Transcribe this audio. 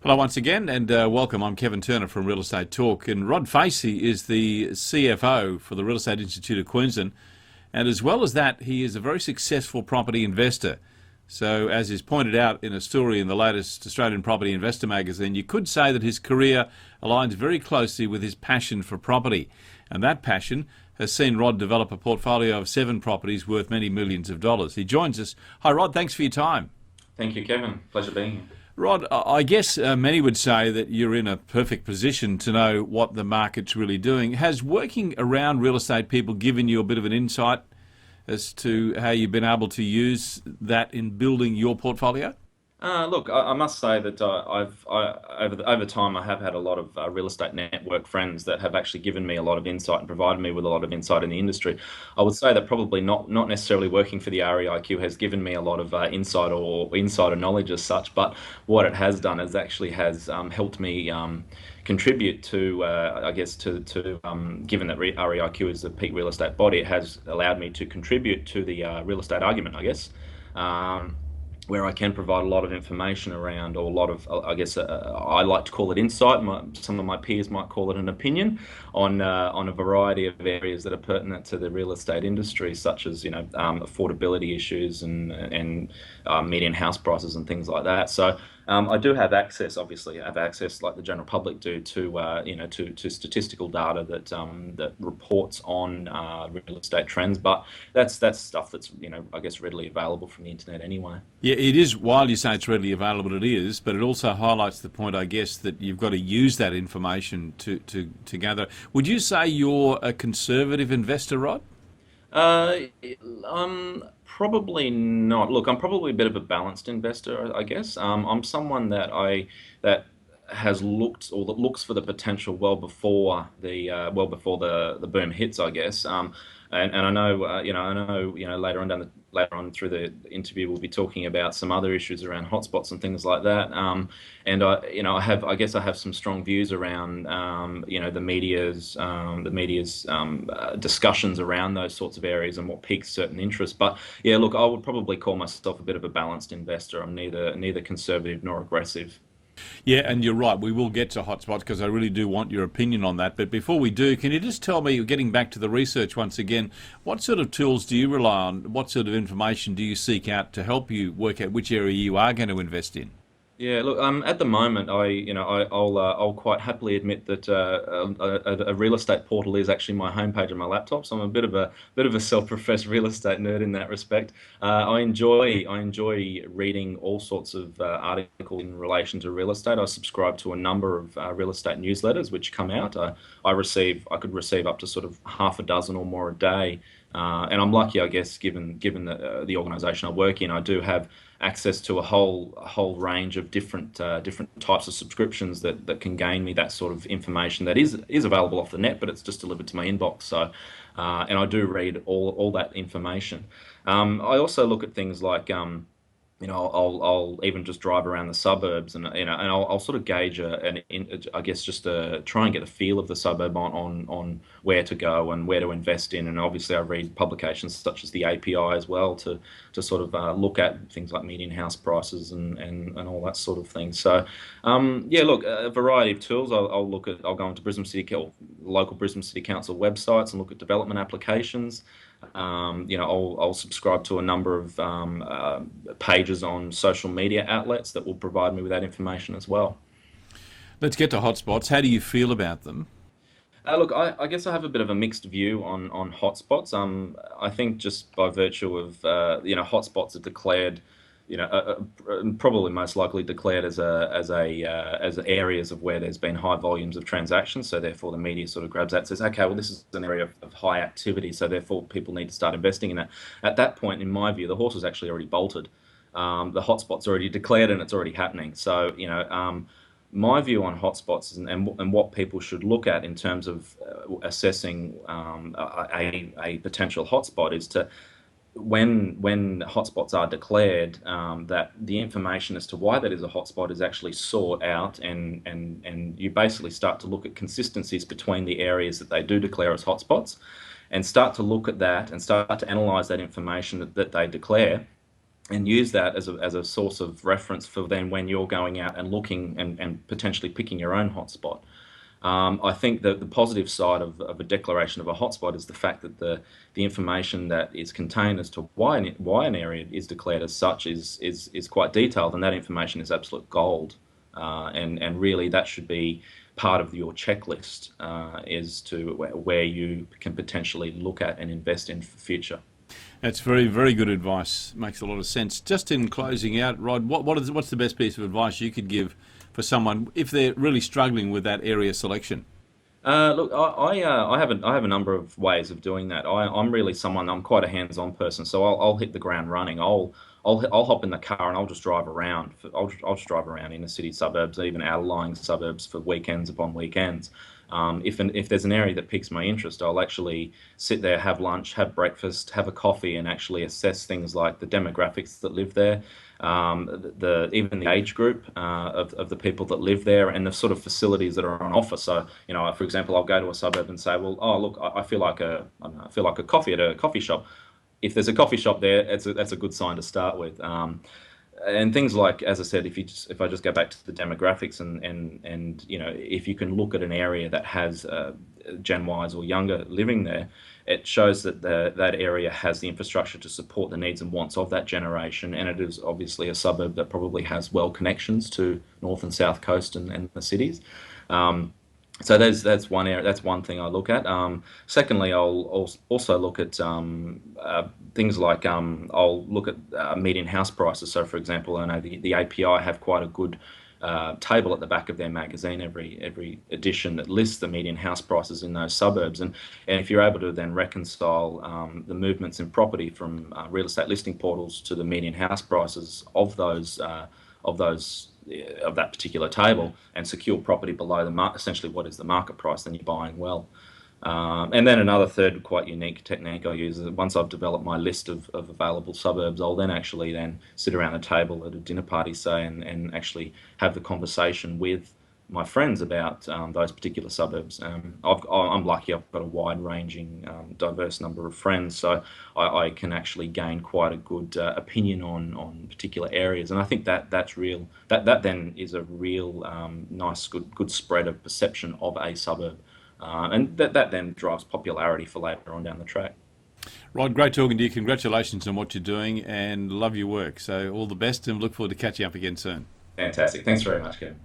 Hello once again, and welcome. I'm Kevin Turner from Real Estate Talk, and Rod Facey is the CFO for the Real Estate Institute of Queensland, and as well as that, he is a very successful property investor. So, as is pointed out in a story in the latest Australian Property Investor magazine, you could say that his career aligns very closely with his passion for property, and that passion has seen Rod develop a portfolio of 7 properties worth many millions of dollars. He joins us. Hi, Rod. Thanks for your time. Thank you, Kevin. Pleasure being here. Rod, I guess many would say that you're in a perfect position to know what the market's really doing. Has working around real estate people given you a bit of an insight as to how you've been able to use that in building your portfolio? Look, I must say that over time I have had a lot of real estate network friends that have actually given me a lot of insight and provided me with a lot of insight in the industry. I would say that probably not necessarily working for the REIQ has given me a lot of insight or insider knowledge as such, but what it has done is actually has helped me contribute to, I guess, given that REIQ is the peak real estate body, it has allowed me to contribute to the real estate argument, I guess. Where I can provide a lot of information around, or a lot of, I guess, I like to call it insight. Some of my peers might call it an opinion on a variety of areas that are pertinent to the real estate industry, such as affordability issues and median house prices and things like that. So I do have access, obviously, I have access like the general public do to statistical data that reports on real estate trends. But that's stuff that's I guess readily available from the internet anyway. Yeah, it is. While you say it's readily available, it is, but it also highlights the point, I guess, that you've got to use that information to gather. Would you say you're a conservative investor, Rod? Uh, Probably not. Look, I'm probably a bit of a balanced investor, I guess. I'm someone that has looked, or that looks for the potential well before the boom hits, I guess. And I know, later on through the interview, we'll be talking about some other issues around hotspots and things like that. And I guess I have some strong views around, the media's discussions around those sorts of areas and what piques certain interests. But yeah, look, I would probably call myself a bit of a balanced investor. I'm neither conservative nor aggressive. Yeah, and you're right. We will get to hotspots because I really do want your opinion on that. But before we do, can you just tell me, getting back to the research once again, what sort of tools do you rely on? What sort of information do you seek out to help you work out which area you are going to invest in? Yeah, look, at the moment, I'll quite happily admit that a real estate portal is actually my homepage on my laptop. So I'm a bit of a self-professed real estate nerd in that respect. I enjoy reading all sorts of articles in relation to real estate. I subscribe to a number of real estate newsletters which come out. I could receive up to sort of half a dozen or more a day. And I'm lucky, I guess, given the organisation I work in, I do have access to a whole range of different types of subscriptions that can gain me that sort of information that is available off the net, but it's just delivered to my inbox. So, and I do read all that information. I also look at things like I'll even just drive around the suburbs, and I'll sort of gauge I guess just try and get a feel of the suburb on where to go and where to invest in. And obviously I read publications such as the API as well to sort of look at things like median house prices and all that sort of thing. So yeah, look, a variety of tools. I'll go into local Brisbane City Council websites and look at development applications. I'll subscribe to a number of pages on social media outlets that will provide me with that information as well. Let's get to hotspots. How do you feel about them? Look, I guess I have a bit of a mixed view on hotspots. I think just by virtue of hotspots are declared, probably most likely declared as areas of where there's been high volumes of transactions. So therefore, the media sort of grabs that and says, okay, well, this is an area of high activity, so therefore people need to start investing in it. At that point, in my view, the horse is actually already bolted. The hotspot's already declared and it's already happening. So my view on hotspots and what people should look at in terms of assessing a potential hotspot is to when hotspots are declared, that the information as to why that is a hotspot is actually sought out, and you basically start to look at consistencies between the areas that they do declare as hotspots, and start to look at that and start to analyse that information that they declare, and use that as a source of reference for then when you're going out and looking and potentially picking your own hotspot. I think that the positive side of a declaration of a hotspot is the fact that the information that is contained as to why an area is declared as such is quite detailed, and that information is absolute gold. And really, that should be part of your checklist as to where you can potentially look at and invest in for future. That's very, very good advice. Makes a lot of sense. Just in closing out, Rod, what's the best piece of advice you could give for someone if they're really struggling with that area selection? Look, I have a number of ways of doing that. I'm quite a hands-on person, so I'll hit the ground running. I'll hop in the car and I'll just drive around. I'll just drive around inner city suburbs, even outlying suburbs for weekends upon weekends. If there's an area that piques my interest, I'll actually sit there, have lunch, have breakfast, have a coffee, and actually assess things like the demographics that live there, even the age group of the people that live there, and the sort of facilities that are on offer. So, for example, I'll go to a suburb and say, well, oh look, I feel like I don't know, I feel like a coffee at a coffee shop. If there's a coffee shop there, that's a good sign to start with. And things like, as I said, if I just go back to the demographics and if you can look at an area that has Gen Ys or younger living there, it shows that that area has the infrastructure to support the needs and wants of that generation, and it is obviously a suburb that probably has well connections to north and south coast and the cities. So that's one area. That's one thing I look at. Secondly, I'll also look at things like I'll look at median house prices. So, for example, I know the API have quite a good table at the back of their magazine every edition that lists the median house prices in those suburbs. And if you're able to then reconcile the movements in property from real estate listing portals to the median house prices of that particular table and secure property below essentially what is the market price, then you're buying well. And then another third quite unique technique I use is once I've developed my list of available suburbs, I'll then actually then sit around a table at a dinner party, say, and actually have the conversation with my friends about those particular suburbs. I'm lucky; I've got a wide-ranging, diverse number of friends, so I can actually gain quite a good opinion on particular areas, and I think that's real. That then is a real nice, good spread of perception of a suburb, and that then drives popularity for later on down the track. Rod, great talking to you. Congratulations on what you're doing, and love your work. So all the best, and look forward to catching up again soon. Fantastic. Thanks very much, Kevin.